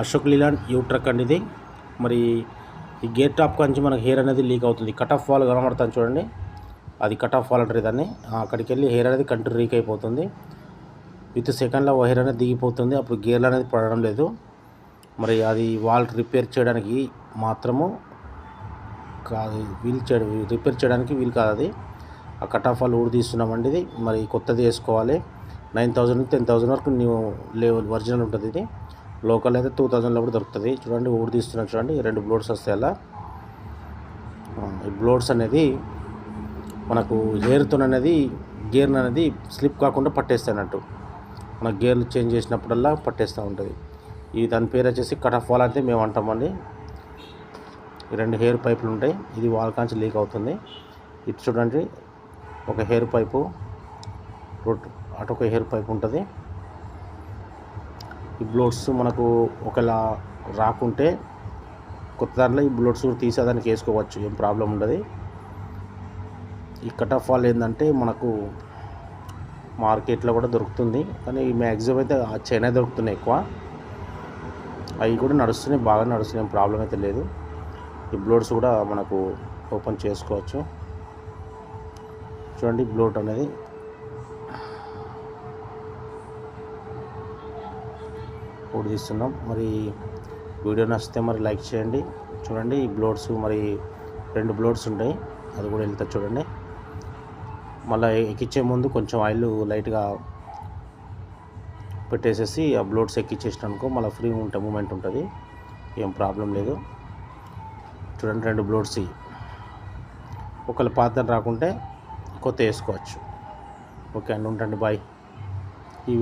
Ashok Leyland you truck అండి ఇది. మరి ఈ గేర్ టాప్ నుంచి మనకు హెయిర్ అనేది లీక్ అవుతుంది. కట్ ఆఫ్ వాల్ కనబడుతుంది చూడండి, అది కట్ ఆఫ్ వాల్ అంటారు దాన్ని. అక్కడికి వెళ్ళి హెయిర్ అనేది కంట్రీ లీక్ అయిపోతుంది. విత్ సెకండ్లో హెయిర్ అనేది దిగిపోతుంది. అప్పుడు గేర్లు అనేది పడడం లేదు. మరి అది వాల్ రిపేర్ చేయడానికి మాత్రము కాదు, రిపేర్ చేయడానికి వీలు కాదు. అది ఆ కట్ ఆఫ్ వాల్ ఊడి తీస్తున్నామండి. ఇది మరి కొత్తది వేసుకోవాలి. 9,000 నుంచి 10,000 వరకు న్యూ ఒరిజినల్ ఉంటుంది. ఇది లోకల్ అయితే 2,000లో కూడా దొరుకుతుంది. చూడండి ఊడి తీస్తున్నాం చూడండి, 2 బ్లోడ్స్ వస్తాయి అలా. ఈ బ్లోడ్స్ అనేది మనకు హెయిర్తో అనేది గేర్ అనేది స్లిప్ కాకుండా పట్టేస్తాయి అన్నట్టు. మన గేర్లు చేంజ్ చేసినప్పుడల్లా పట్టేస్తూ ఉంటుంది. ఇది దాని పేరు వచ్చేసి కట్ ఆఫ్ వాల్ అయితే మేము అంటామండి. ఈ 2 హెయిర్ పైపులు ఉంటాయి. ఇది వాల్ కాంచి లీక్ అవుతుంది. ఇటు చూడండి, ఒక హెయిర్ పైపు, అటు ఒక హెయిర్ పైపు ఉంటుంది. ఈ బ్లోడ్స్ మనకు ఒకలా రాకుంటే కొత్త దాంట్లో ఈ బ్లోడ్స్ తీసి దానికి వేసుకోవచ్చు, ఏం ప్రాబ్లం ఉండదు. ఈ కట్ ఆఫ్ వాల్ ఏంటంటే మనకు మార్కెట్లో కూడా దొరుకుతుంది, కానీ మ్యాక్సిమం అయితే చైనా దొరుకుతున్నాయి ఎక్కువ. అవి కూడా నడుస్తున్నాయి, బాగా నడుస్తున్నాయి, ప్రాబ్లం అయితే లేదు. ఈ బ్లోడ్స్ కూడా మనకు ఓపెన్ చేసుకోవచ్చు. చూడండి బ్లోడ్ అనేది తీస్తున్నాం. మరి వీడియో నచ్చితే మరి లైక్ చేయండి. చూడండి ఈ బ్లోడ్స్ మరి 2 బ్లోడ్స్ ఉంటాయి, అది కూడా వెళ్తా చూడండి. మళ్ళీ ఎక్కించే ముందు కొంచెం ఆయిల్ లైట్గా పెట్టేసేసి ఆ బ్లోడ్స్ ఎక్కించేసినానుకో మళ్ళీ ఫ్రీ మూమెంట్ ఉంటుంది, ఏం ప్రాబ్లం లేదు. చూడండి 2 బ్లోడ్స్. ఒకవేళ పాత రాకుంటే కొత్త వేసుకోవచ్చు. ఓకే అండి, ఉంటాండి, బాయ్. ఈ